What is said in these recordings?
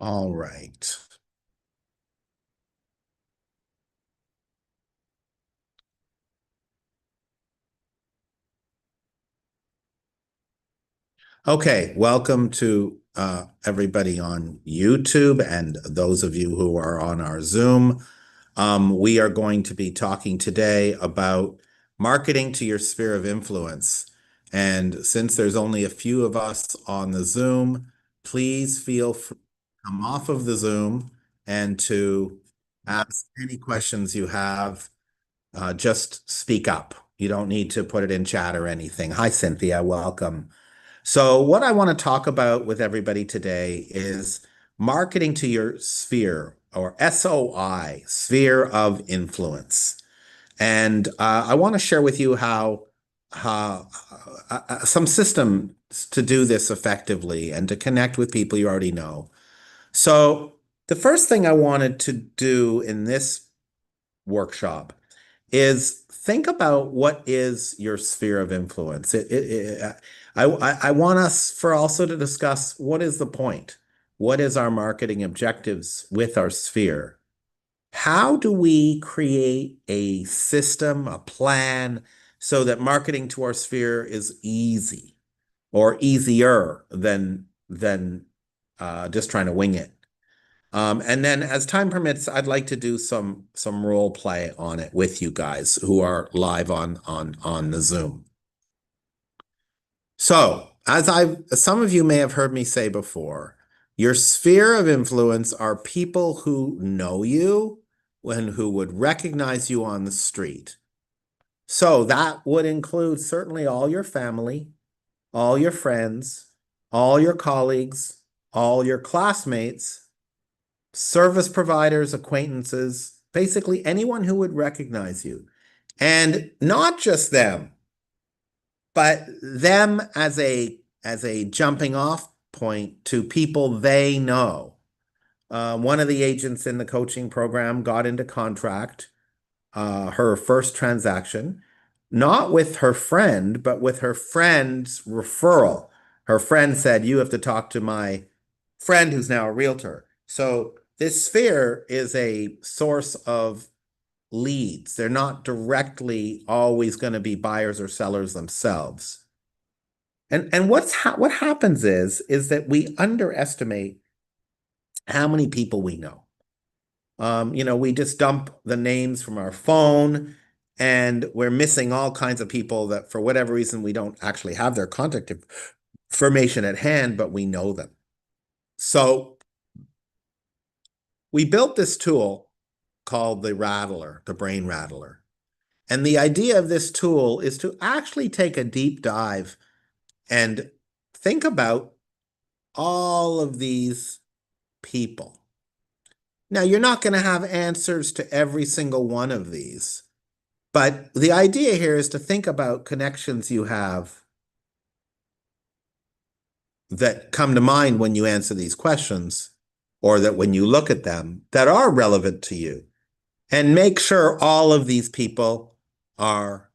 All right. Okay, welcome to everybody on YouTube and those of you who are on our Zoom. We are going to be talking today about marketing to your sphere of influence. And since there's only a few of us on the Zoom, please feel free to come off of the Zoom and to ask any questions you have. Just speak up. You don't need to put it in chat or anything. Hi, Cynthia. Welcome. So, what I want to talk about with everybody today is marketing to your sphere or SOI, sphere of influence. And I want to share with you how some systems to do this effectively and to connect with people you already know. So, the first thing I wanted to do in this workshop is think about what is your sphere of influence. I want us for also to discuss what is the point? What is our marketing objectives with our sphere? How do we create a system, a plan, so that marketing to our sphere is easy or easier than just trying to wing it? And then as time permits, I'd like to do some role play on it with you guys who are live on the Zoom. So, as some of you may have heard me say before, your sphere of influence are people who know you and who would recognize you on the street. So that would include certainly all your family, all your friends, all your colleagues, all your classmates, service providers, acquaintances, basically anyone who would recognize you. And not just them, but them as a jumping off point to people they know. One of the agents in the coaching program got into contract, her first transaction, not with her friend, but with her friend's referral. Her friend said, "You have to talk to my friend who's now a realtor." So this sphere is a source of leads. They're not directly always going to be buyers or sellers themselves. And what happens is that we underestimate how many people we know. We just dump the names from our phone and we're missing all kinds of people that for whatever reason we don't actually have their contact information at hand, but we know them. So we built this tool called the Rattler, the Brain Rattler. And the idea of this tool is to actually take a deep dive and think about all of these people. Now, you're not going to have answers to every single one of these, but the idea here is to think about connections you have that come to mind when you answer these questions, or that when you look at them that are relevant to you, and make sure all of these people are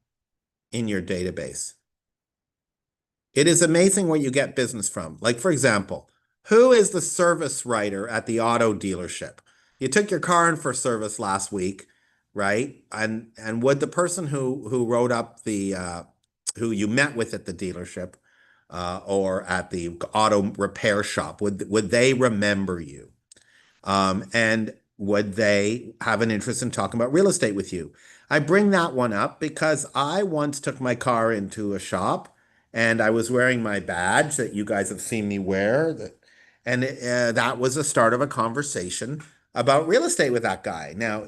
in your database. It is amazing where you get business from. Like, for example, who is the service writer at the auto dealership? You took your car in for service last week, right? And would the person who wrote up the who you met with at the dealership or at the auto repair shop, would they remember you? And would they have an interest in talking about real estate with you? I bring that one up because I once took my car into a shop and I was wearing my badge that you guys have seen me wear. And that was the start of a conversation about real estate with that guy. Now,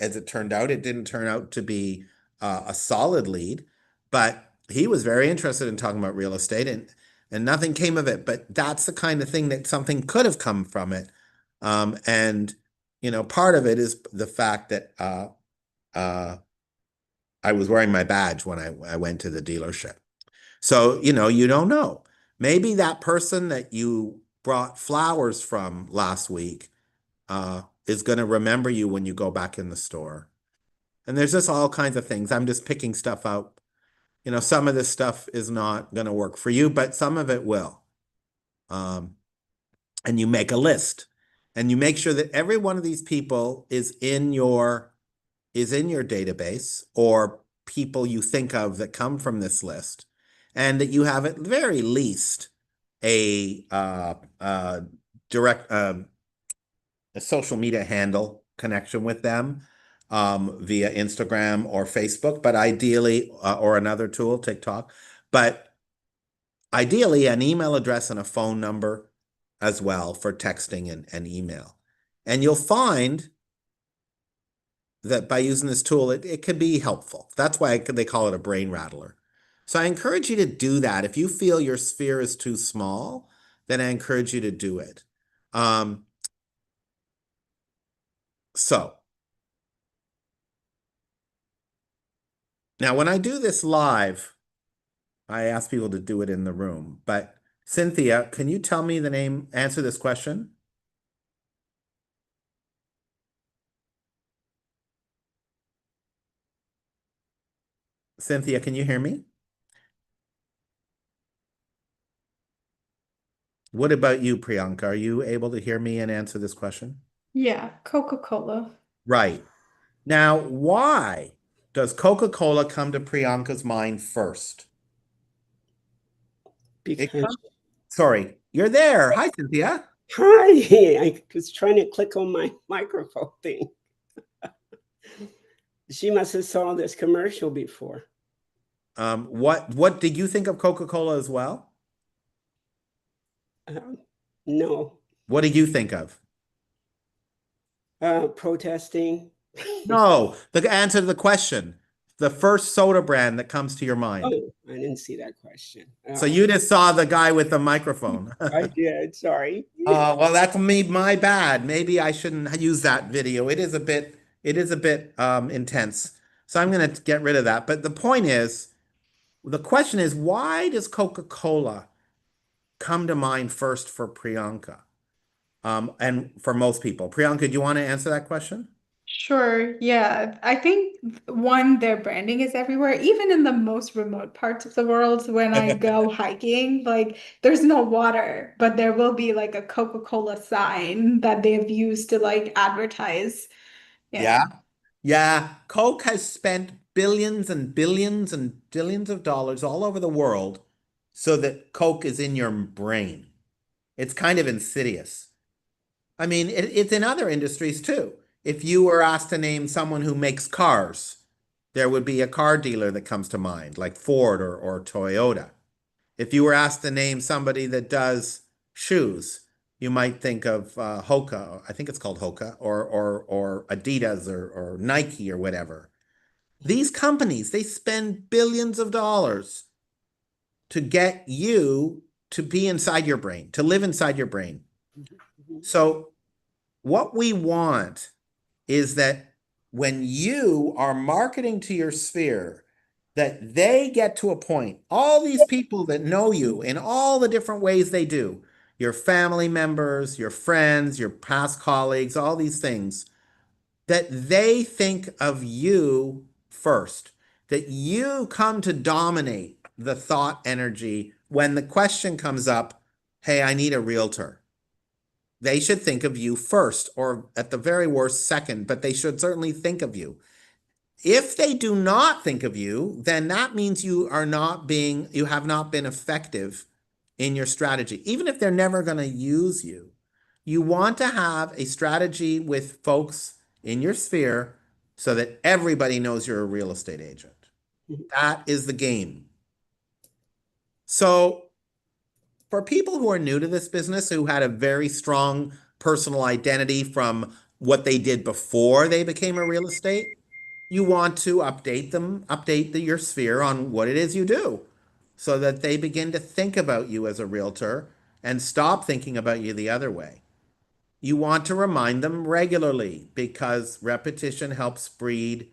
as it turned out, it didn't turn out to be a solid lead, but he was very interested in talking about real estate and nothing came of it. But that's the kind of thing that something could have come from it. And part of it is the fact that uh, I was wearing my badge when I went to the dealership. So, you don't know. Maybe that person that you brought flowers from last week is going to remember you when you go back in the store. And there's just all kinds of things. I'm just picking stuff out. Some of this stuff is not going to work for you, but some of it will. Um, and you make a list. and you make sure that every one of these people is in your database, or people you think of that come from this list, and that you have at the very least a direct a social media handle connection with them via Instagram or Facebook, but ideally, or another tool, TikTok, but ideally an email address and a phone number as well for texting and email. And you'll find that by using this tool, it can be helpful. That's why they call it a brain rattler. So I encourage you to do that. If you feel your sphere is too small, then I encourage you to do it. Um, so now when I do this live, I ask people to do it in the room. But Cynthia, can you tell me the name, answer this question? Cynthia, can you hear me? What about you, Priyanka? Are you able to hear me and answer this question? Yeah, Coca-Cola. Right. Now, why does Coca-Cola come to Priyanka's mind first? It Because comes, sorry, you're there. Hi, Cynthia. hi, I was trying to click on my microphone thing. She must have saw this commercial before. What did you think of Coca-Cola as well? No, What did you think of? protesting. No, the answer to the question. The first soda brand that comes to your mind. Oh, I didn't see that question. So you just saw the guy with the microphone. I did. Sorry. Well, that's my bad. Maybe I shouldn't use that video. It is a bit intense. So I'm going to get rid of that. But the question is, why does Coca-Cola come to mind first for Priyanka? And for most people. Priyanka, do you want to answer that question? Sure, yeah. I think one, their branding is everywhere, even in the most remote parts of the world. When I go hiking, like there's no water, but there will be like a Coca-Cola sign that they've used to like advertise. Yeah. Yeah. Yeah. Coke has spent billions and billions and billions of dollars all over the world so that Coke is in your brain. It's kind of insidious. I mean, it's in other industries too. If you were asked to name someone who makes cars, there would be a car dealer that comes to mind, like Ford or Toyota. If you were asked to name somebody that does shoes, you might think of Hoka. I think it's called Hoka, or Adidas, or Nike, or whatever. These companies, they spend billions of dollars to get you to be inside your brain, to live inside your brain. So what we want is that when you are marketing to your sphere, that they get to a point, all these people that know you in all the different ways they do, your family members, your friends, your past colleagues, all these things, that they think of you first, that you come to dominate the thought energy when the question comes up, hey, I need a realtor. They should think of you first, or at the very worst, second, but they should certainly think of you. If they do not think of you, then that means you have not been effective in your strategy. Even if they're never going to use you, you want to have a strategy with folks in your sphere so that everybody knows you're a real estate agent. That is the game. So for people who are new to this business, who had a very strong personal identity from what they did before they became a real estate, you want to update your sphere on what it is you do so that they begin to think about you as a realtor and stop thinking about you the other way. You want to remind them regularly because repetition helps breed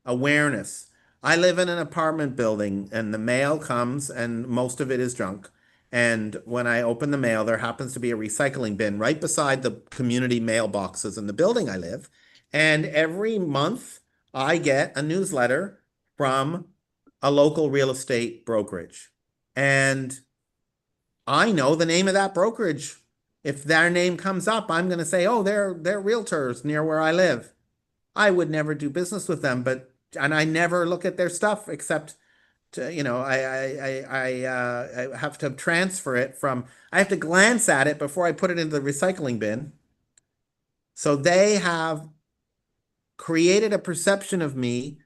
awareness. I live in an apartment building and the mail comes and most of it is junk. And when I open the mail, there happens to be a recycling bin right beside the community mailboxes in the building I live. And every month I get a newsletter from a local real estate brokerage. And I know the name of that brokerage If their name comes up, I'm going to say, oh, they're realtors near where I live. I would never do business with them, and I never look at their stuff except to, I have to transfer it from, I have to glance at it before I put it into the recycling bin. So they have created a perception of me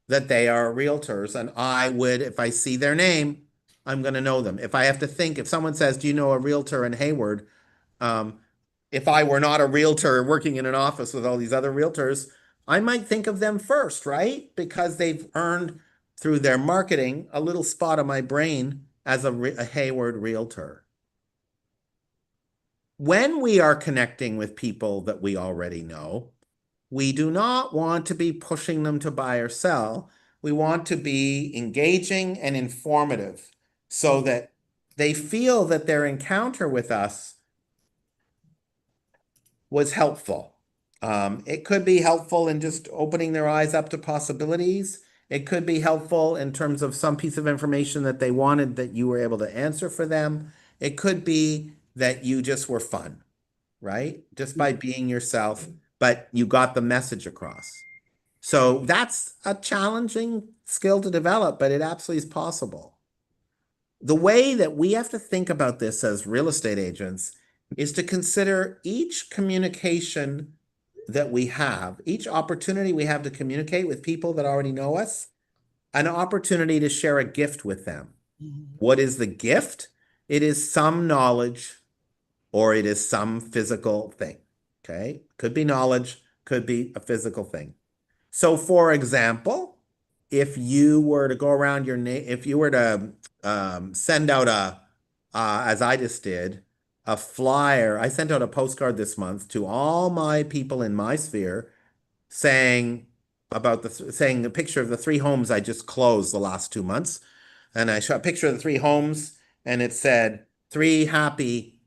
that they are realtors, and I would, if I see their name, I'm going to know them. If I have to think, if someone says, "Do you know a realtor in Hayward?" Um, if I were not a realtor working in an office with all these other realtors, I might think of them first, right? Because they've earned through their marketing a little spot of my brain as a Hayward realtor. When we are connecting with people that we already know, we do not want to be pushing them to buy or sell. We want to be engaging and informative so that they feel that their encounter with us was helpful. It could be helpful in just opening their eyes up to possibilities. It could be helpful in terms of some piece of information that they wanted that you were able to answer for them. It could be that you just were fun, right? Just by being yourself, but you got the message across. So that's a challenging skill to develop, but it absolutely is possible. The way that we have to think about this as real estate agents is to consider each communication that we have, each opportunity we have to communicate with people that already know us, an opportunity to share a gift with them. What is the gift? It is some knowledge or it is some physical thing. Okay. Could be knowledge, could be a physical thing. So, for example, if you were to go around your name, if you were to send out as I just did, a flyer, I sent out a postcard this month to all my people in my sphere saying saying a picture of the three homes I just closed the last 2 months. And I shot a picture of the three homes and it said, three happy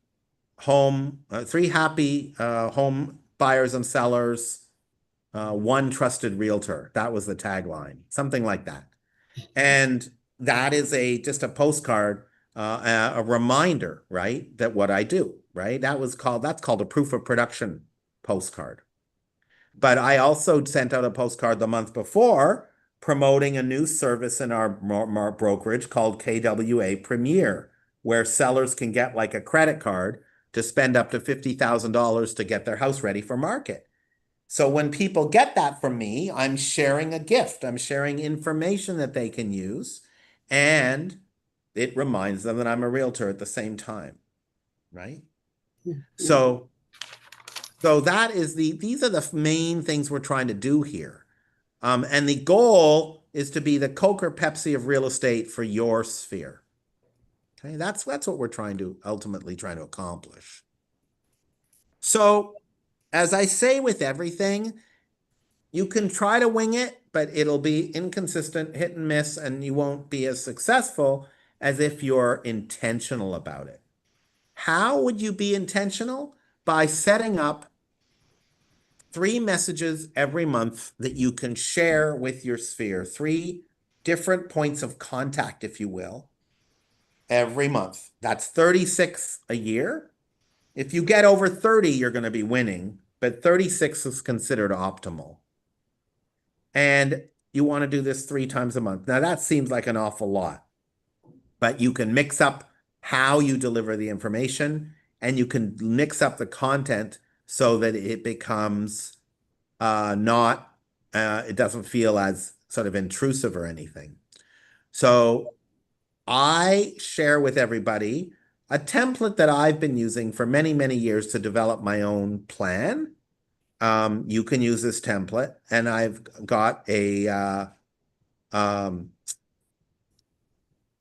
home buyers and sellers, one trusted realtor. That was the tagline, something like that. And that is just a postcard, a reminder, right? That what I do, right? That's called a proof of production postcard. But I also sent out a postcard the month before promoting a new service in our brokerage called KWA Premier, where sellers can get like a credit card to spend up to $50,000 to get their house ready for market. So when people get that from me, I'm sharing a gift. I'm sharing information that they can use, and it reminds them that I'm a realtor at the same time, right? So these are the main things we're trying to do here. And the goal is to be the Coke or Pepsi of real estate for your sphere. Okay, that's what we're ultimately trying to accomplish. So, as I say with everything, you can try to wing it, but it'll be inconsistent, hit and miss, and you won't be as successful as if you're intentional about it. How would you be intentional? By setting up 3 messages every month that you can share with your sphere, 3 different points of contact, if you will, every month. That's 36 a year. If you get over 30, you're going to be winning, but 36 is considered optimal. And you want to do this 3 times a month. Now, that seems like an awful lot, but you can mix up how you deliver the information and you can mix up the content so that it becomes not, it doesn't feel as sort of intrusive or anything. So I share with everybody a template that I've been using for many, many years to develop my own plan. You can use this template, and I've got um,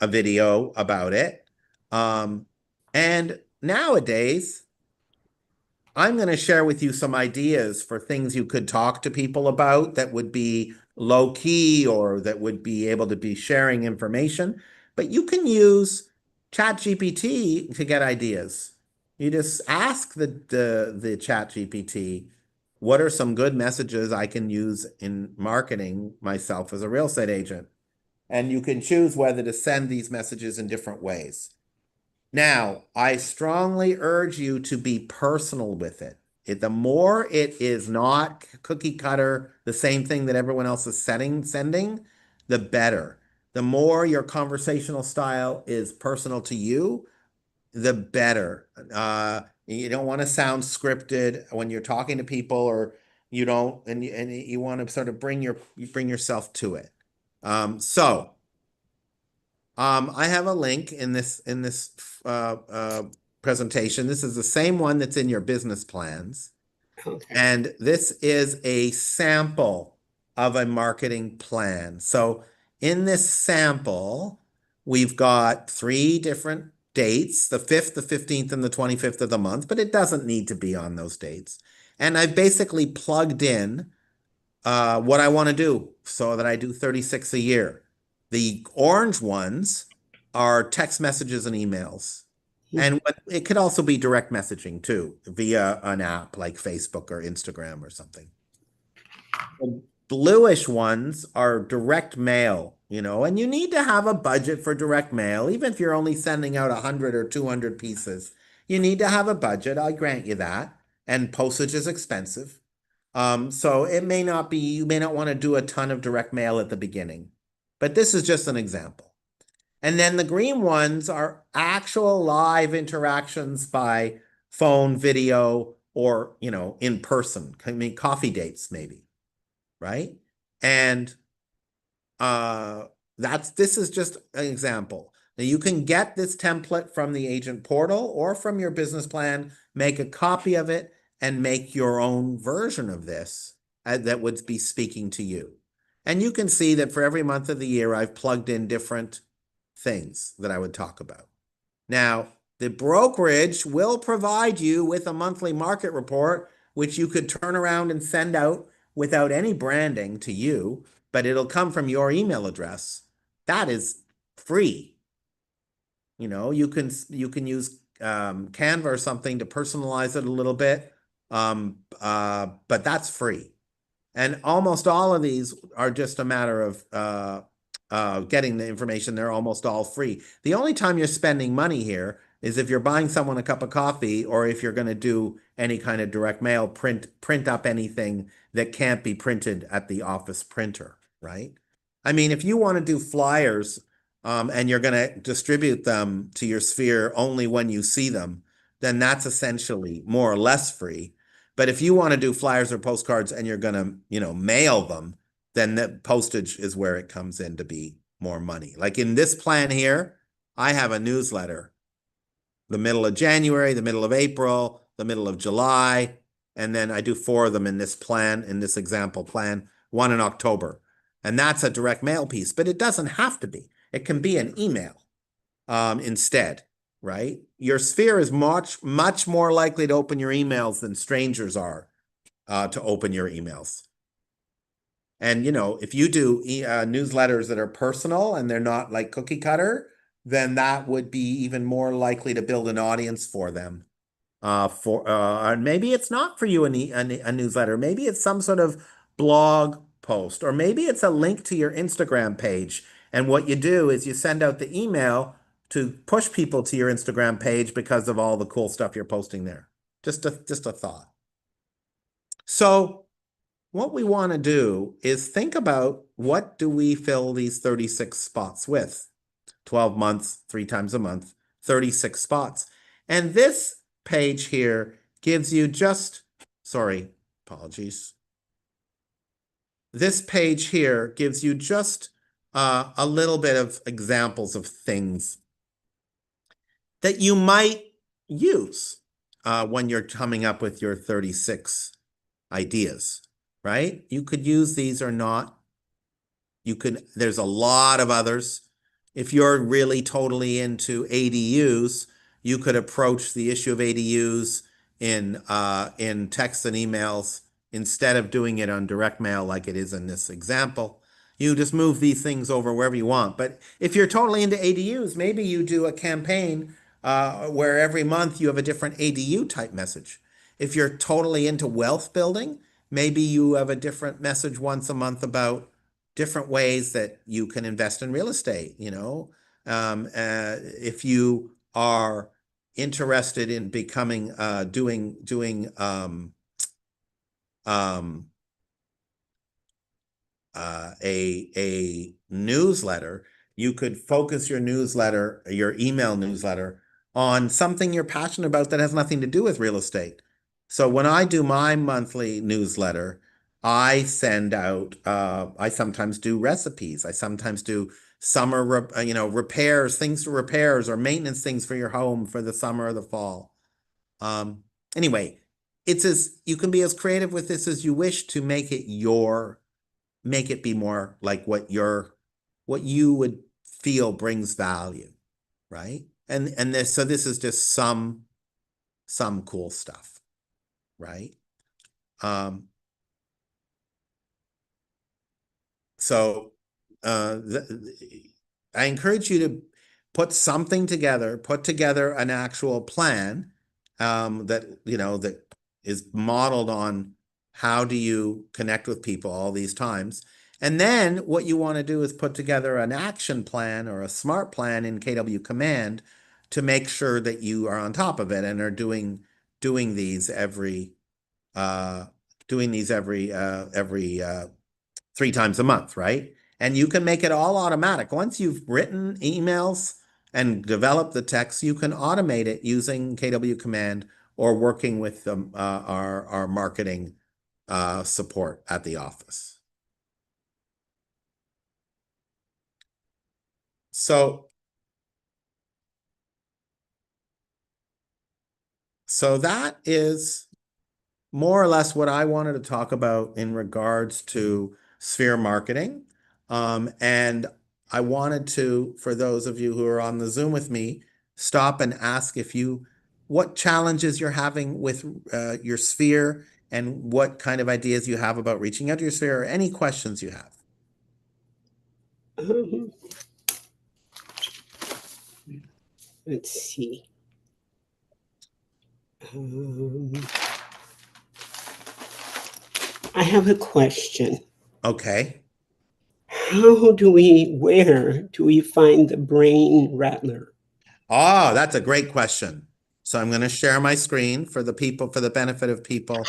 a video about it. And nowadays, I'm going to share with you some ideas for things you could talk to people about that would be low key or that would be able to be sharing information. But you can use ChatGPT to get ideas. You just ask the ChatGPT, what are some good messages I can use in marketing myself as a real estate agent? And you can choose whether to send these messages in different ways. Now, I strongly urge you to be personal with it. The more it is not cookie cutter, the same thing that everyone else is sending, the better. The more your conversational style is personal to you, the better. You don't want to sound scripted when you're talking to people, or you don't, and you want to sort of bring yourself to it. So I have a link in this presentation. This is the same one that's in your business plans. Okay. And this is a sample of a marketing plan. So in this sample, we've got 3 different dates, the 5th, the 15th, and the 25th of the month, but it doesn't need to be on those dates. And I've basically plugged in what I want to do so that I do 36 a year. The orange ones are text messages and emails. And it could also be direct messaging too, via an app like Facebook or Instagram or something. The bluish ones are direct mail, and you need to have a budget for direct mail, even if you're only sending out 100 or 200 pieces. You need to have a budget, I grant you that. And postage is expensive. So it may not be, you may not want to do a ton of direct mail at the beginning, but this is just an example. And then the green ones are actual live interactions by phone, video, or, in person. I mean, coffee dates maybe, right? And this is just an example. Now you can get this template from the agent portal or from your business plan, make a copy of it, and make your own version of this that would be speaking to you. And you can see that for every month of the year, I've plugged in different things that I would talk about. Now, the brokerage will provide you with a monthly market report, which you could turn around and send out without any branding to you, but it'll come from your email address. That is free. You can use Canva or something to personalize it a little bit, but that's free. And almost all of these are just a matter of getting the information. They're almost all free. The only time you're spending money here is if you're buying someone a cup of coffee, or if you're going to do any kind of direct mail, print up anything that can't be printed at the office printer, right? I mean, if you want to do flyers, and you're going to distribute them to your sphere only when you see them, then that's essentially more or less free. But if you want to do flyers or postcards and you're going to, mail them, then the postage is where it comes in to be more money. Like in this plan here, I have a newsletter, the middle of January, the middle of April, the middle of July, and then I do 4 of them in this plan, in this example plan, 1 in October. And that's a direct mail piece, but it doesn't have to be. It can be an email instead, right? Your sphere is much, much more likely to open your emails than strangers are to open your emails. And, if you do newsletters that are personal and they're not like cookie cutter, then that would be even more likely to build an audience for them. And maybe it's not for you a newsletter. Maybe it's some sort of blog post, or maybe it's a link to your Instagram page. And what you do is you send out the email to push people to your Instagram page because of all the cool stuff you're posting there. Just a thought. So what we want to do is think about, what do we fill these 36 spots with? 12 months, 3 times a month, 36 spots. And this page here gives you apologies. This page here gives you just a little bit of examples of things that you might use when you're coming up with your 36 ideas, right? You could use these or not. There's a lot of others. If you're really totally into ADUs, you could approach the issue of ADUs in text and emails instead of doing it on direct mail like it is in this example. You just move these things over wherever you want. But if you're totally into ADUs, maybe you do a campaign where every month you have a different ADU type message. If you're totally into wealth building, maybe you have a different message once a month about different ways that you can invest in real estate. If you are interested in becoming doing a newsletter, you could focus your newsletter, your email newsletter, on something you're passionate about that has nothing to do with real estate. So when I do my monthly newsletter, I send out, I sometimes do recipes. I sometimes do summer, repairs, things to repairs or maintenance things for your home for the summer or the fall. Um, anyway, you can be as creative with this as you wish to make it be more like what you would feel brings value, right? And this is just some cool stuff, right? Um, so I encourage you to put together an actual plan that is modeled on how do you connect with people all these times. And then what you want to do is put together an action plan or a SMART plan in KW Command to make sure that you are on top of it and are doing these every uh, every 3 times a month, right? And you can make it all automatic. Once you've written emails and developed the text, you can automate it using KW Command or working with our marketing support at the office. So that is more or less what I wanted to talk about in regards to sphere marketing. And I wanted to, for those of you who are on the Zoom with me, stop and ask what challenges you're having with your sphere and what kind of ideas you have about reaching out to your sphere or any questions you have. Um, let's see. I have a question. Okay. Where do we find the brain rattler? Oh, that's a great question. So I'm going to share my screen for the benefit of people,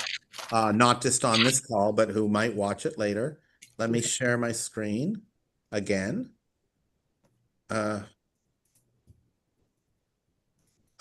not just on this call, but who might watch it later. Let me share my screen again.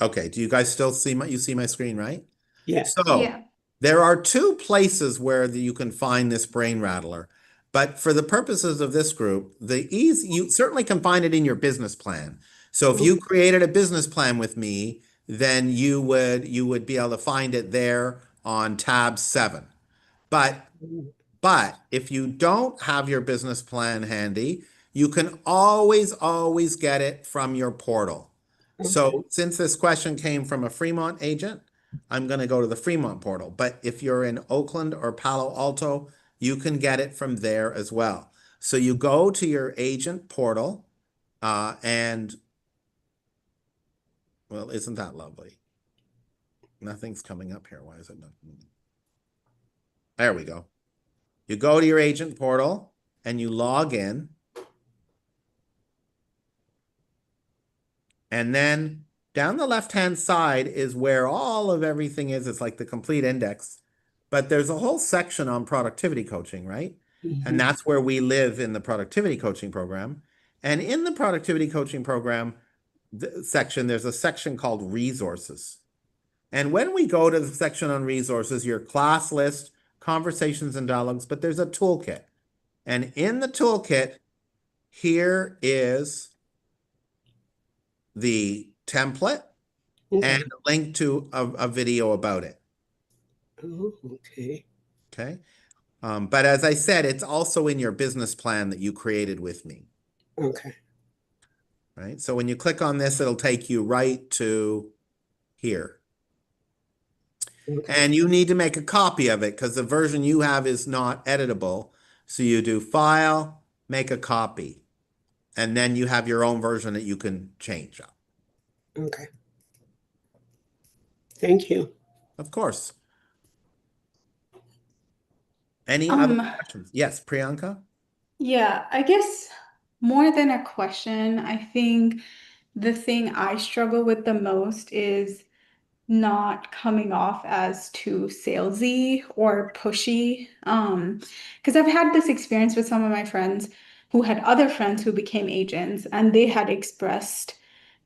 Okay, do you guys still see my screen, right? Yes. So Yeah. there are 2 places where you can find this brain rattler. But for the purposes of this group, you certainly can find it in your business plan. So if you created a business plan with me, then you would be able to find it there on tab 7. But if you don't have your business plan handy, you can always get it from your portal. Okay. So since this question came from a Fremont agent, I'm going to go to the Fremont portal. But if you're in Oakland or Palo Alto, you can get it from there as well. So you go to your agent portal, and well, isn't that lovely? Nothing's coming up here. Why is it not? There we go. You go to your agent portal and you log in. And then down the left-hand side is where all of everything is. It's like the complete index. But there's a whole section on productivity coaching, right? And that's where we live in the productivity coaching program. And in the productivity coaching program section, there's a section called resources. And when we go to the section on resources, your class list, conversations and dialogues, but there's a toolkit. And in the toolkit, here is the template and a link to a video about it. Oh, okay. Okay. But as I said, it's also in your business plan that you created with me. Okay. Right. So when you click on this, it'll take you right to here. Okay. And you need to make a copy of it because the version you have is not editable. So you do File, make a copy, and then you have your own version that you can change up. Okay. Thank you. Of course. Any other questions? Yes, Priyanka? Yeah, I guess more than a question, I think the thing I struggle with the most is not coming off as too salesy or pushy. Because I've had this experience with some of my friends who had other friends who became agents, and they had expressed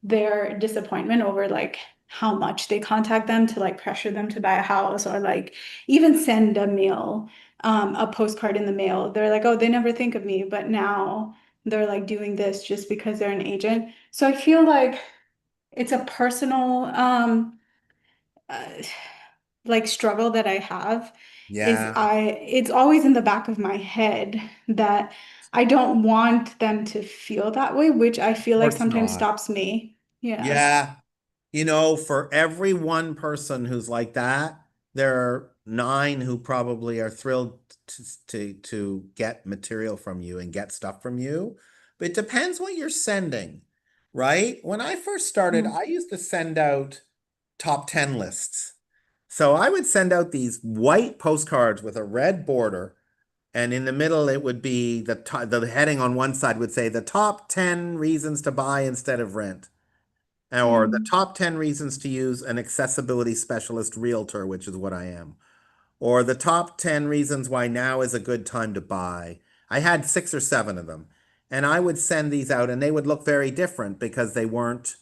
their disappointment over like how much they contact them to like pressure them to buy a house or like even send a mail, a postcard in the mail. They're like, oh, they never think of me, but now they're like doing this just because they're an agent. So I feel like it's a personal uh, like struggle that I have is Yeah, of it's always in the back of my head that I don't want them to feel that way, which I feel like course sometimes not. stops me. Yeah. Yeah. For every one person who's like that, there are nine who probably are thrilled to get material from you and get stuff from you. But it depends what you're sending, right? When I first started, Mm. I used to send out top 10 lists. So I would send out these white postcards with a red border, and in the middle it would be the heading on one side would say the top 10 reasons to buy instead of rent, or the Mm. top 10 reasons to use an accessibility specialist realtor, which is what I am, or the top 10 reasons why now is a good time to buy. I had six or seven of them. And I would send these out and they would look very different because they weren't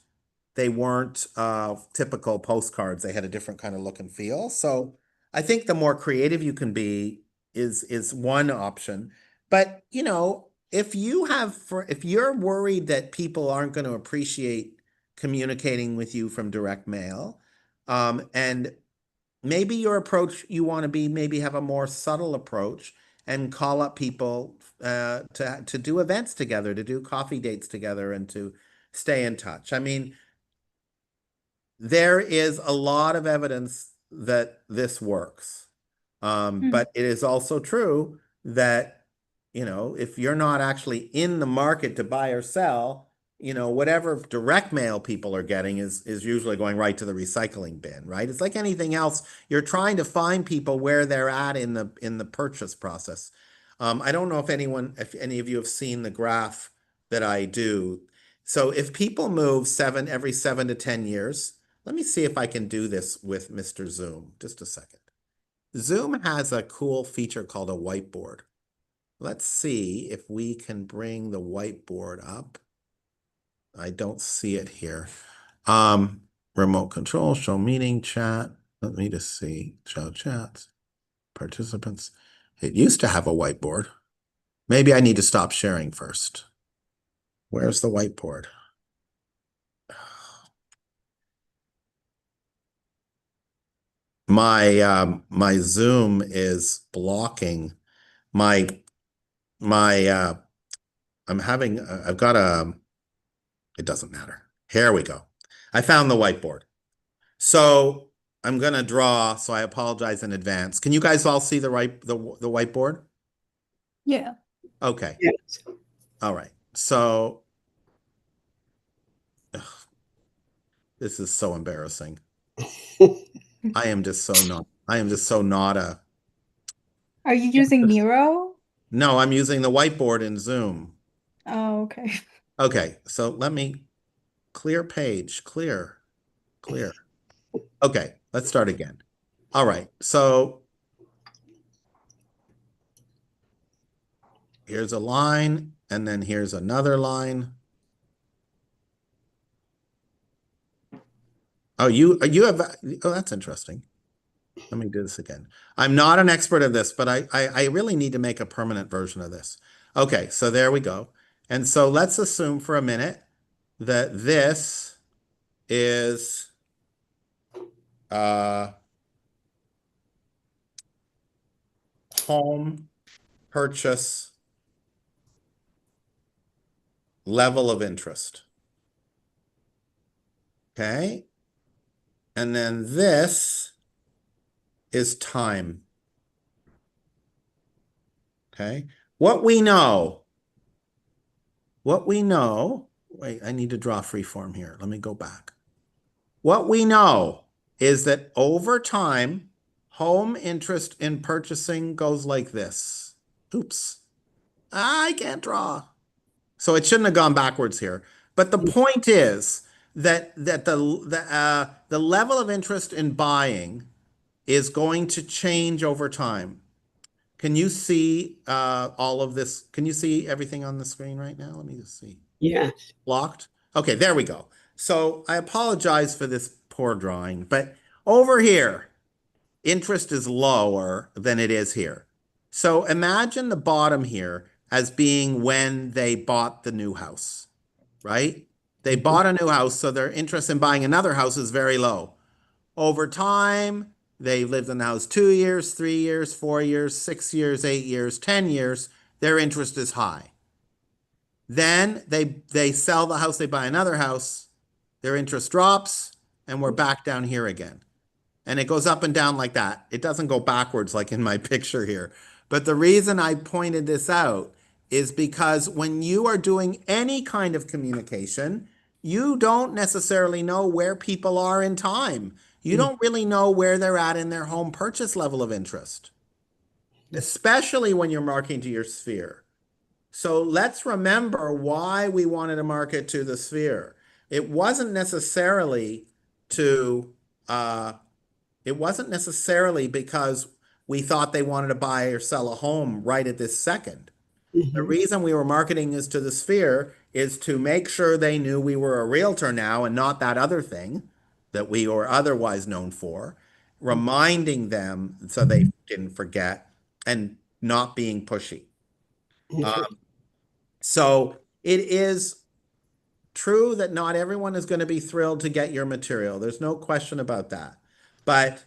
typical postcards. They had a different kind of look and feel. So I think the more creative you can be is one option. But if you're worried that people aren't going to appreciate communicating with you from direct mail, and maybe your approach you want to be maybe have a more subtle approach and call up people to do events together, to do coffee dates together, and to stay in touch. I mean, there is a lot of evidence that this works. Mm. But it is also true that, if you're not actually in the market to buy or sell, whatever direct mail people are getting is usually going right to the recycling bin, right? It's like anything else. You're trying to find people where they're at in the purchase process. I don't know if any of you have seen the graph that I do. So if people move every 7 to 10 years, let me see if I can do this with Mr. Zoom. Just a second. Zoom has a cool feature called a whiteboard. Let's see if we can bring the whiteboard up. I don't see it here. Um, Remote control, show meeting, chat. Let me just see. Show chats, participants. It used to have a whiteboard. Maybe I need to stop sharing first. Where's the whiteboard? My Zoom is blocking my my I've got it doesn't matter. Here we go. I found the whiteboard. So I'm gonna draw, so I apologize in advance. Can you guys all see the whiteboard? Yeah. Okay. Yes. All right. So ugh, this is so embarrassing. I am just so not a Are you using Miro? No, I'm using the whiteboard in Zoom. Oh, okay. Okay, so let me clear page, clear. Okay, let's start again. All right, so here's a line, and then here's another line. Oh, you have, oh, that's interesting. Let me do this again. I'm not an expert at this, but I really need to make a permanent version of this. Okay, so there we go. And so let's assume for a minute that this is uh, home purchase level of interest. Okay. And then this is time. Okay. What we know, wait, I need to draw freeform here. Let me go back. What we know is that over time, home interest in purchasing goes like this. Oops. I can't draw. So it shouldn't have gone backwards here. But the point is that the level of interest in buying is going to change over time. Can you see all of this? Can you see everything on the screen right now? Let me just see. Yes. Blocked? Okay, there we go. So I apologize for this poor drawing, but over here, interest is lower than it is here. So imagine the bottom here as being when they bought the new house, right? They Mhm. bought a new house, so their interest in buying another house is very low. Over time, they've lived in the house 2 years, 3 years, 4 years, 6 years, 8 years, 10 years. Their interest is high. Then they sell the house, they buy another house, their interest drops, and we're back down here again. And it goes up and down like that. It doesn't go backwards like in my picture here. But the reason I pointed this out is because when you are doing any kind of communication, you don't necessarily know where people are in time. You Mhm. don't really know where they're at in their home purchase level of interest, especially when you're marketing to your sphere. So let's remember why we wanted to market to the sphere. It wasn't necessarily to uh, it wasn't necessarily because we thought they wanted to buy or sell a home right at this second. The Mhm. reason we were marketing is to the sphere is to make sure they knew we were a realtor now and not that other thing that we were otherwise known for, reminding them so they didn't forget and not being pushy. Okay. So it is true that not everyone is going to be thrilled to get your material. There's no question about that. But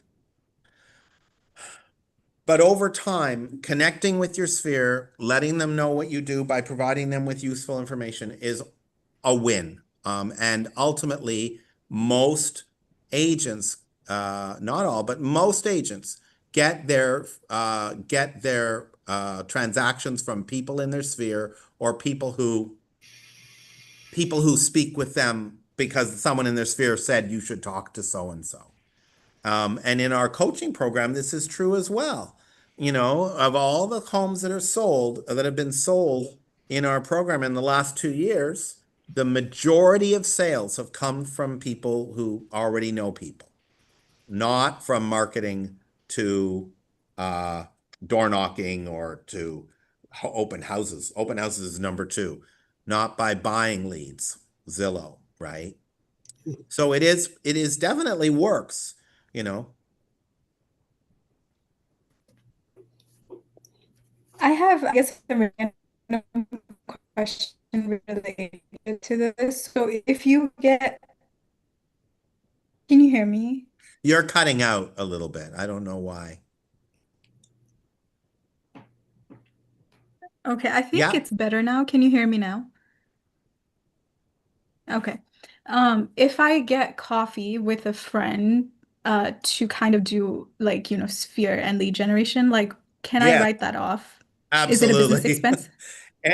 But over time, connecting with your sphere, letting them know what you do by providing them with useful information is a win. And ultimately, most agents, not all, but most agents get their transactions from people in their sphere or people who speak with them because someone in their sphere said you should talk to so and so. And in our coaching program, this is true as well. You know, of all the homes that are sold, that have been sold in our program in the last 2 years, the majority of sales have come from people who already know people, not from marketing to uh, door knocking or to open houses. Open houses is number two, not by buying leads, Zillow, right? So it is definitely works, you know. I have, I guess, a random question related to this. So if you get, can you hear me? You're cutting out a little bit. I don't know why. Okay, I think Yeah. it's better now. Can you hear me now? Okay. If I get coffee with a friend, to kind of do like, sphere and lead generation, like, can I Yeah, write that off? Is it a business absolutely. expense?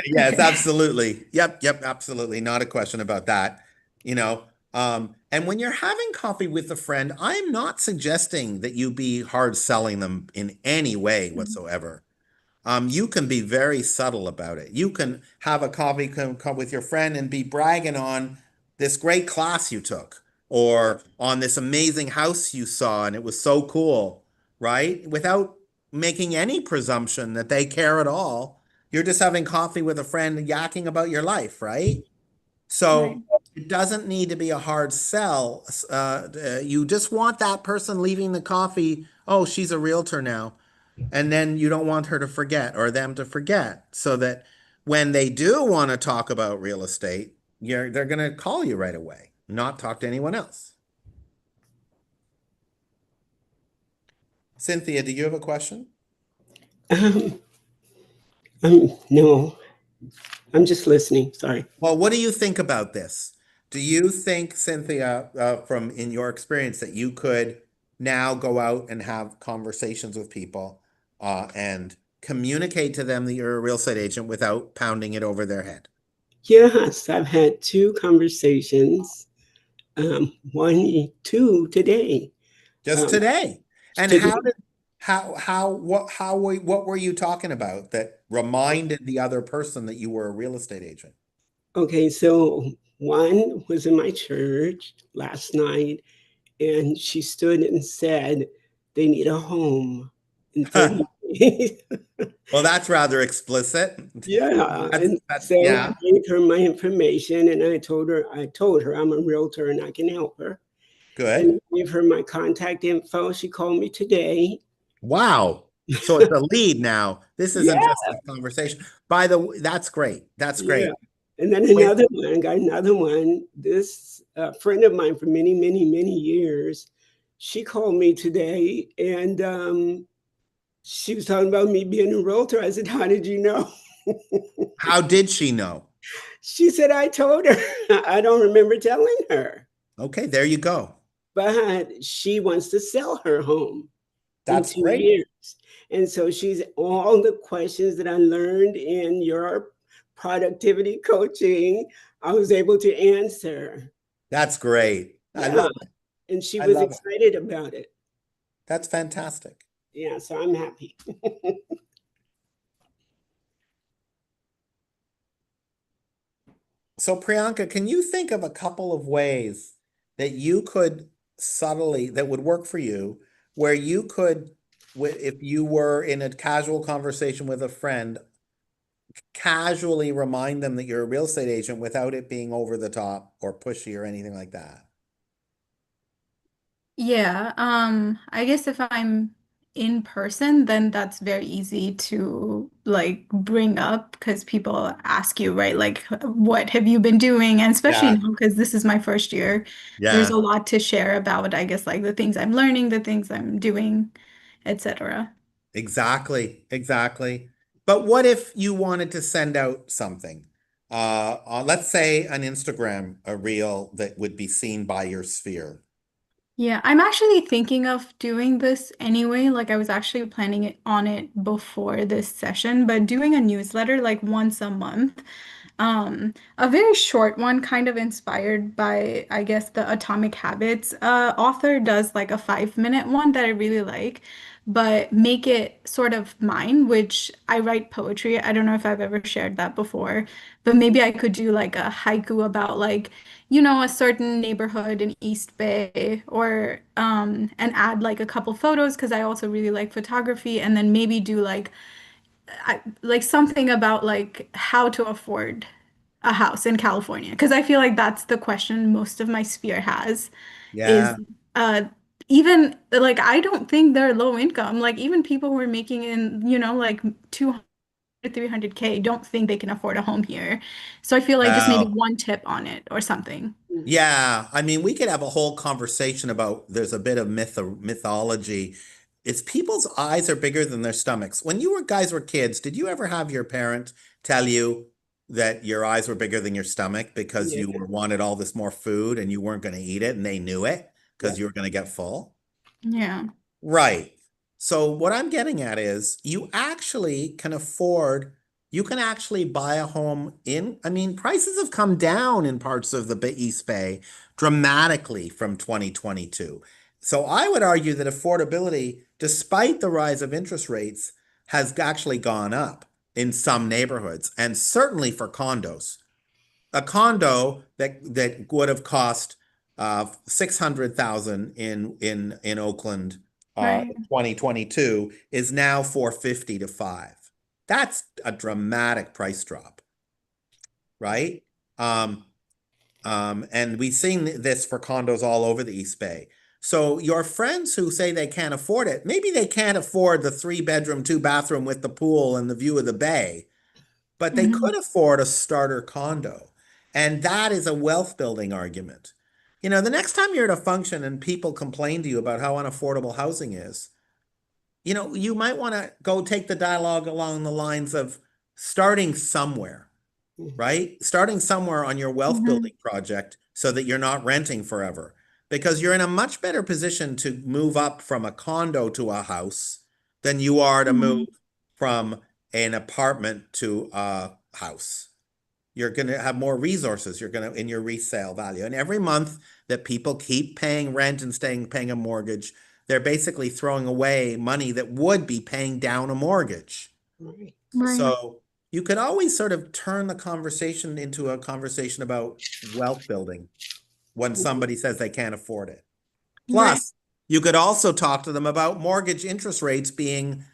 Yes, Okay. absolutely. Yep, absolutely. Not a question about that. You know, and when you're having coffee with a friend, I'm not suggesting that you be hard selling them in any way whatsoever. You can be very subtle about it. You can have a coffee come with your friend and be bragging on this great class you took or on this amazing house you saw and it was so cool, right? Without making any presumption that they care at all. You're just having coffee with a friend yakking about your life, right? Right. So it doesn't need to be a hard sell. You just want that person leaving the coffee. Oh, she's a realtor now. And then you don't want her to forget or them to forget so that when they do want to talk about real estate, they're going to call you right away, not talk to anyone else. Cynthia, do you have a question? Um, no, I'm just listening. Sorry. Well, what do you think about this? Do you think, Cynthia, from in your experience, that you could now go out and have conversations with people and communicate to them that you're a real estate agent without pounding it over their head? Yes, I've had two conversations. One, two today. Just Um, today. And today. what were you talking about that reminded the other person that you were a real estate agent? Okay, so One was in my church last night, and she stood and said they need a home in 30 days. Well, that's rather explicit. Yeah, and so I Yeah, gave her my information, and I told her I'm a realtor and I can help her, and good. I gave her my contact info. She called me today. Wow. So it's a lead now. This isn't Yeah, just a conversation. By the way, that's great. That's yeah. great. And then Wait, another one, I got another one. This friend of mine for many, many, many years, she called me today, and she was talking about me being a realtor. I said, "How did you know?" how did she know? She said, "I told her." I don't remember telling her, Okay, there you go. but she wants to sell her home in That's two great. years. And so she's all the questions that I learned in your productivity coaching, I was able to answer. That's great. I Yeah. love it. And she I was love it. excited about it. That's fantastic. Yeah. So I'm happy. So, Priyanka, can you think of a couple of ways that you could subtly, that would work for you, where you could, if you were in a casual conversation with a friend, casually remind them that you're a real estate agent without it being over the top or pushy or anything like that? Yeah, I guess if I'm in person, then that's very easy to like bring up because people ask you, right? Like, what have you been doing? And especially Yeah, now, because this is my first year, there's yeah. a lot to share about, I guess, like the things I'm learning, the things I'm doing, etc. Exactly, exactly. But what if you wanted to send out something? Let's say an Instagram, a reel that would be seen by your sphere. Yeah, I'm actually thinking of doing this anyway. Like I was actually planning it before this session, but doing a newsletter like once a month. A very short one, kind of inspired by, I guess, the Atomic Habits author does like a 5 minute one that I really like, but make it sort of mine, which I write poetry. I don't know if I've ever shared that before, but maybe I could do like a haiku about like, a certain neighborhood in East Bay or and add like a couple photos because I also really like photography and then maybe do like something about like how to afford a house in California because I feel like that's the question most of my sphere has is Yeah. uh even like I don't think they're low income like even people who are making in like 200 300K don't think they can afford a home here. So I feel like just maybe No. one tip on it or something. Yeah, I mean, we could have a whole conversation about there's a bit of mythology. It's people's eyes are bigger than their stomachs. When you guys were kids, did you ever have your parent tell you that your eyes were bigger than your stomach because you Yeah. wanted all this more food and you weren't going to eat it and they knew it because Yep. you were going to get full? Yeah. Right. So what I'm getting at is you actually can afford, you can actually buy a home in, I mean, prices have come down in parts of the East Bay dramatically from 2022. So I would argue that affordability, despite the rise of interest rates, has actually gone up in some neighborhoods and certainly for condos. A condo that would have cost 600,000 in Oakland Right. in 2022 is now 450 to 5. That's a dramatic price drop, right? Um, and we've seen this for condos all over the East Bay. So your friends who say they can't afford it, maybe they can't afford the 3 bedroom, 2 bathroom with the pool and the view of the bay, but they Mhm. could afford a starter condo. And that is a wealth building argument. The next time you're at a function and people complain to you about how unaffordable housing is, you might want to go take the dialogue along the lines of starting somewhere, right? Starting somewhere on your wealth Mhm. building project so that you're not renting forever. Because you're in a much better position to move up from a condo to a house than you are to move Mhm. from an apartment to a house. You're going to have more resources. You're going to in your resale value. And every month that people keep paying rent and staying paying a mortgage, they're basically throwing away money that would be paying down a mortgage. Right. Right. So, you could always sort of turn the conversation into a conversation about wealth building when somebody says they can't afford it. Right. Plus, you could also talk to them about mortgage interest rates being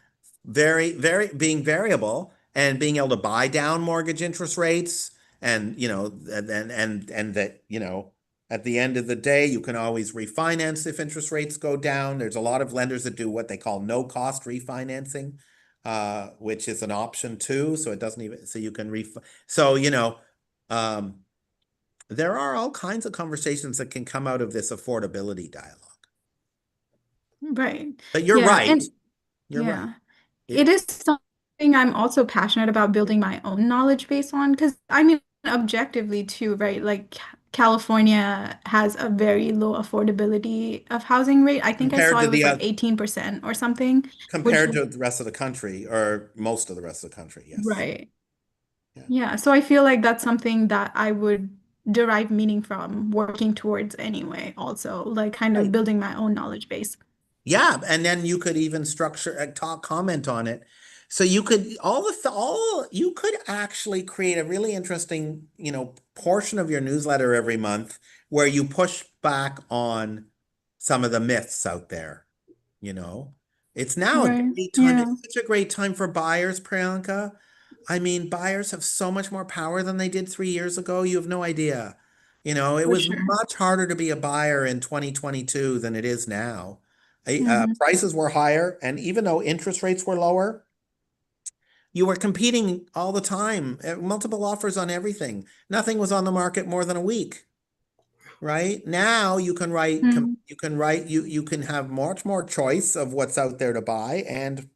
being variable and being able to buy down mortgage interest rates. And, and that, at the end of the day, you can always refinance if interest rates go down. There's a lot of lenders that do what they call no cost refinancing, which is an option too. So it doesn't even, so you can so, um, there are all kinds of conversations that can come out of this affordability dialogue. Right. But you're Yeah. right. And You're right. yeah, it is something I'm also passionate about building my own knowledge base on. Because I mean, objectively too, right? Like California has a very low affordability of housing rate. I think I Compared saw to it was the like 18% or something, which, compared to the rest of the country or most of the rest of the country, yes. right. Yeah. Yeah. So I feel like that's something that I would derive meaning from working towards anyway, also, like kind of Right. building my own knowledge base. Yeah, and then you could even structure talk comment on it. So you could all you could actually create a really interesting, portion of your newsletter every month where you push back on some of the myths out there, you know. It's now a Right. great time. Yeah, It's such a great time for buyers, Priyanka. I mean, buyers have so much more power than they did 3 years ago. You have no idea. It for was sure. much harder to be a buyer in 2022 than it is now. Hmm. Prices were higher, and even though interest rates were lower, you were competing all the time, multiple offers on everything. Nothing was on the market more than a week, right? Now you can have much more choice of what's out there to buy, and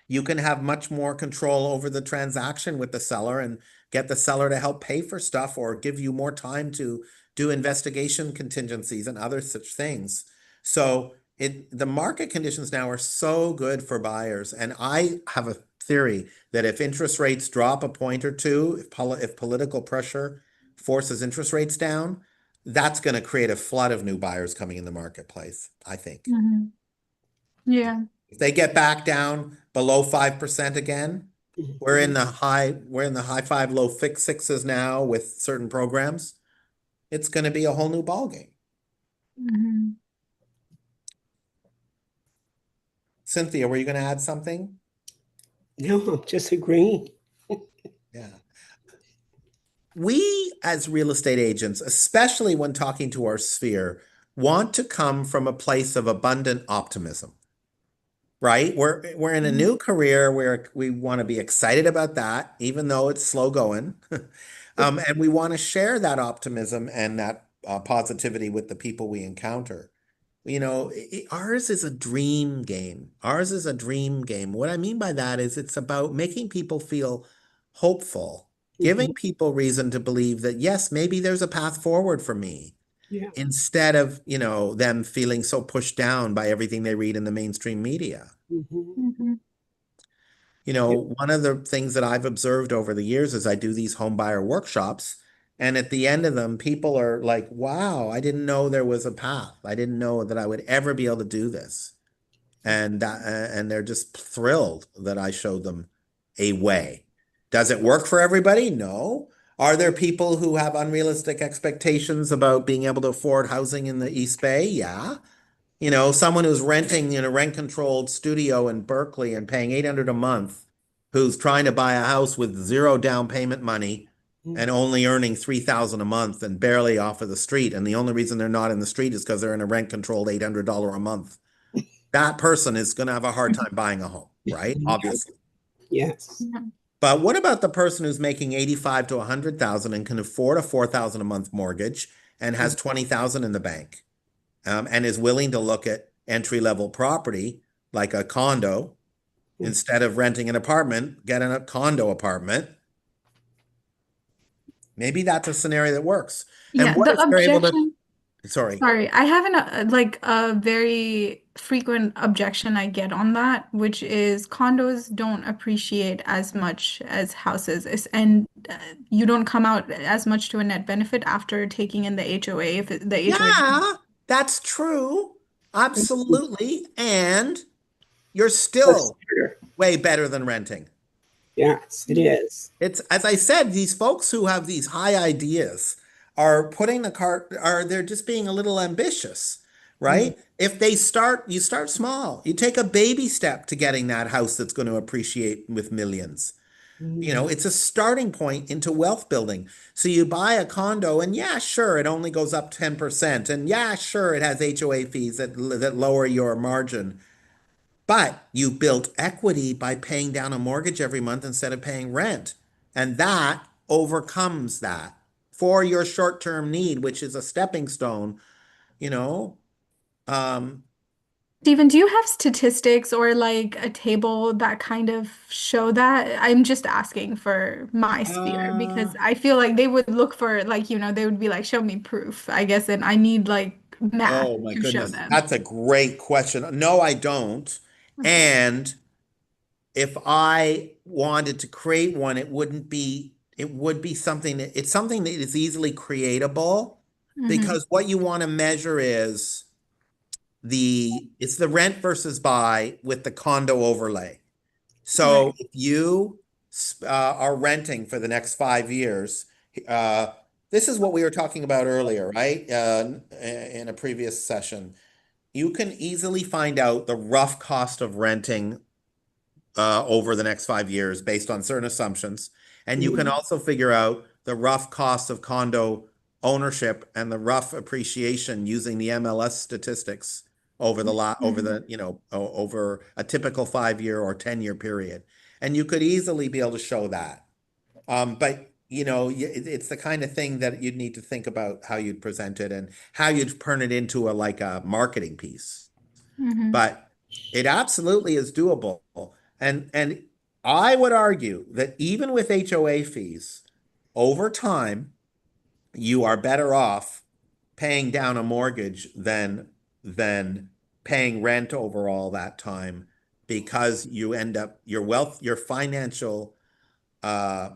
you can have much more control over the transaction with the seller and get the seller to help pay for stuff or give you more time to do investigation contingencies and other such things. So the market conditions now are so good for buyers. And I have a theory that if interest rates drop a point or two, if political pressure forces interest rates down, that's going to create a flood of new buyers coming in the marketplace, I think. Hmm. Yeah. If they get back down below 5% again, we're in the high five, low fix sixes now with certain programs. It's going to be a whole new ballgame. Hmm. Cynthia, were you going to add something? No, I'm just agreeing. Yeah. We, as real estate agents, especially when talking to our sphere, want to come from a place of abundant optimism, right? We're in a new career where we want to be excited about that, even though it's slow going. And we want to share that optimism and that positivity with the people we encounter. Ours is a dream game. Ours is a dream game. What I mean by that is it's about making people feel hopeful, giving Mhm. people reason to believe that, yes, maybe there's a path forward for me, Yeah. instead of, them feeling so pushed down by everything they read in the mainstream media. Mhm. Hmm. Yep. One of the things that I've observed over the years is I do these home buyer workshops, and at the end of them, people are like, wow, I didn't know there was a path. I didn't know that I would ever be able to do this. And they're just thrilled that I showed them a way. Does it work for everybody? No. Are there people who have unrealistic expectations about being able to afford housing in the East Bay? Yeah. Someone who's renting in a rent controlled studio in Berkeley and paying 800 a month, who's trying to buy a house with zero down payment money and Mhm. only earning 3,000 a month and barely off of the street. And the only reason they're not in the street is because they're in a rent controlled $800 a month. That person is going to have a hard time buying a home, right? Yeah. Obviously. Yes. Yeah. But what about the person who's making 85 to 100,000 and can afford a 4,000 a month mortgage and has 20,000 in the bank? And is willing to look at entry level property like a condo instead of renting an apartment, get a condo apartment. Maybe that's a scenario that works. And Yeah, what the if they're able to, objection. sorry. Sorry, I have like a very frequent objection I get on that, which is condos don't appreciate as much as houses, and you don't come out as much to a net benefit after taking in the HOA if the HOA. Yeah, that's true. Absolutely. And you're That's still better. way better than renting. Yes, it is. It's, as I said, these folks who have these high ideas are putting the cart, are they're just being a little ambitious, Mhm. right? If they start, you start small. You take a baby step to getting that house that's going to appreciate with millions. You know, Mhm. it's a starting point into wealth building. So you buy a condo, and yeah, sure, it only goes up 10%. And yeah, sure, it has HOA fees that lower your margin. But you built equity by paying down a mortgage every month instead of paying rent. And that overcomes that for your short-term need, which is a stepping stone, you know. Um, Steven, do you have statistics or like a table that kind of show that? I'm just asking for my sphere Uh, because I feel like they would look for like, they would be like, show me proof, I guess, and I need like math oh my to show goodness, them. that's a great question. No, I don't. Okay. And if I wanted to create one, it would be something that it's something that is easily creatable Hmm. because what you want to measure is it's the rent versus buy with the condo overlay. So Right. if you are renting for the next 5 years, uh, this is what we were talking about earlier, right? In a previous session, you can easily find out the rough cost of renting over the next 5 years based on certain assumptions. And you can mhm. also figure out the rough cost of condo ownership and the rough appreciation using the MLS statistics over Hmm. the, over a typical 5 year or 10-year period. And you could easily be able to show that. But it's the kind of thing that you'd need to think about how you'd present it and how you'd turn it into like a marketing piece. Hmm. But it absolutely is doable. And I would argue that even with HOA fees, over time, you are better off paying down a mortgage than paying rent over all that time because you end up your financial uh,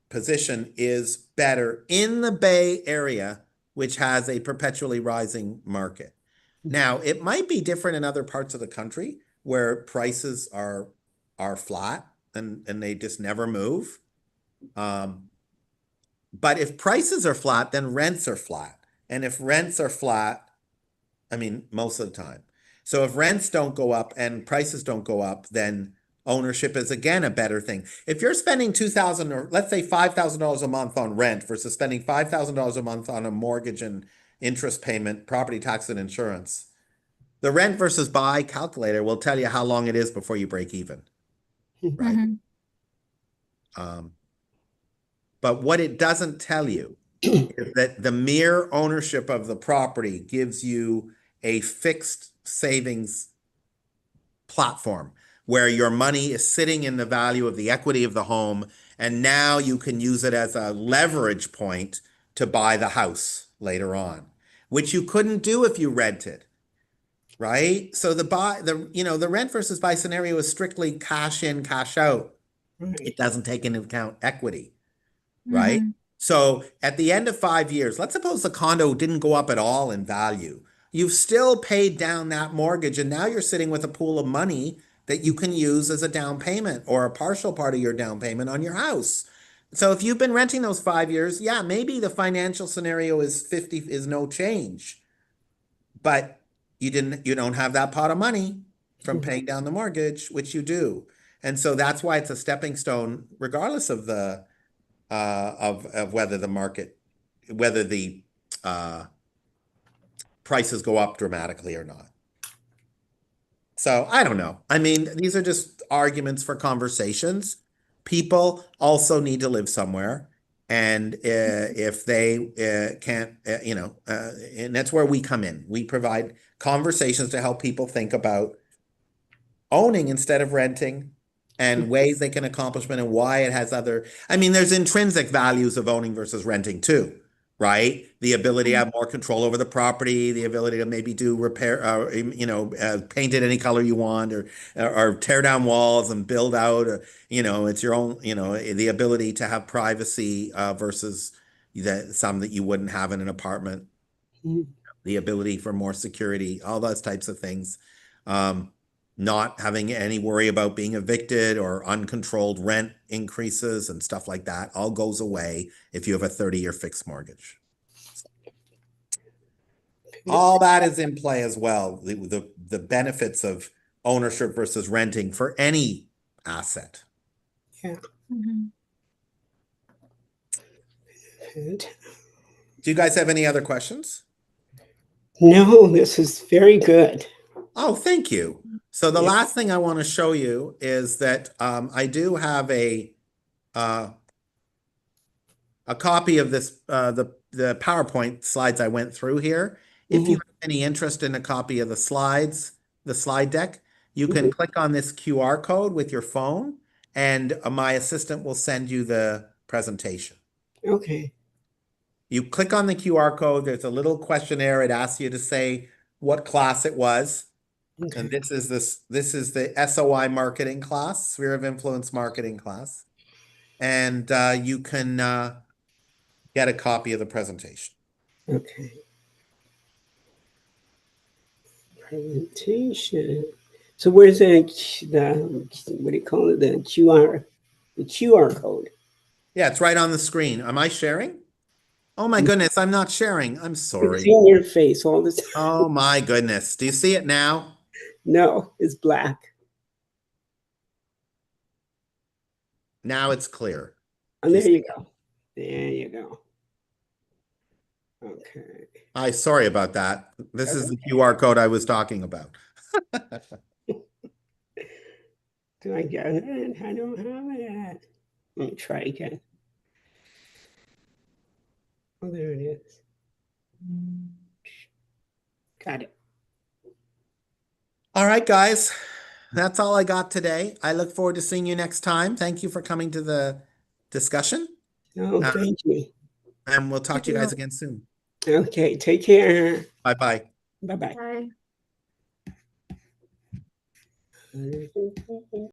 position is better in the Bay Area, which has a perpetually rising market. Now, it might be different in other parts of the country where prices are flat and they just never move. Um, but if prices are flat, then rents are flat. And if rents are flat, I mean, most of the time. So if rents don't go up and prices don't go up, then ownership is again a better thing. If you're spending 2,000 or let's say $5,000 a month on rent versus spending $5,000 a month on a mortgage and interest payment, property tax and insurance, the rent versus buy calculator will tell you how long it is before you break even, right? Hmm. Um, but what it doesn't tell you is that the mere ownership of the property gives you a fixed savings platform where your money is sitting in the value of the equity of the home, and now you can use it as a leverage point to buy the house later on, which you couldn't do if you rented, right? So the rent versus buy scenario is strictly cash in, cash out. Right. It doesn't take into account equity, right? Hmm. So at the end of 5 years, let's suppose the condo didn't go up at all in value. You've still paid down that mortgage, and now you're sitting with a pool of money that you can use as a down payment or a partial part of your down payment on your house. So if you've been renting those 5 years, yeah, maybe the financial scenario is no change, but you don't have that pot of money from Mhm. paying down the mortgage, which you do. And so that's why it's a stepping stone, regardless of the of whether the uh, prices go up dramatically or not. So I don't know. I mean, these are just arguments for conversations. People also need to live somewhere. And if they can't, and that's where we come in. We provide conversations to help people think about owning instead of renting and ways they can accomplish it and why it has I mean, there's intrinsic values of owning versus renting too, right? The ability to have more control over the property, the ability to maybe do repair, paint it any color you want or tear down walls and build out, it's your own, the ability to have privacy versus some that you wouldn't have in an apartment, Mhm. the ability for more security, all those types of things. Um, not having any worry about being evicted or uncontrolled rent increases and stuff like that all goes away if you have a 30-year fixed mortgage. All that is in play as well. The benefits of ownership versus renting for any asset. Yeah. Mhm. And Do you guys have any other questions? no, this is very good. Oh, thank you. So the Yeah. last thing I want to show you is that I do have uh, a copy of this the PowerPoint slides I went through here. If you Mhm, have any interest in a copy of the slides, the slide deck, you can mhm. click on this QR code with your phone, and my assistant will send you the presentation. Okay. You click on the QR code, there's a little questionnaire. It asks you to say what class it was. And Okay. this is the SOI marketing class, Sphere of Influence marketing class. And you can get a copy of the presentation. Okay. Presentation. So where's the what do you call it? The QR code. Yeah, it's right on the screen. Am I sharing? Oh my goodness, I'm not sharing. I'm It's sorry. in your face all the time. Oh my goodness. Do you see it now? No, it's black. Now it's clear. And Do you there see you it? go. There you go. Okay. Sorry about that. This That's is the okay. QR code I was talking about. Do I get it? I don't have it. Let me try again. Oh, there it is. Got it. All right, guys. That's all I got today. I look forward to seeing you next time. Thank you for coming to the discussion. Oh, Uh, thank you. and we'll talk Thank to you guys you. again soon. Okay, take care. Bye-bye. Bye bye. Bye.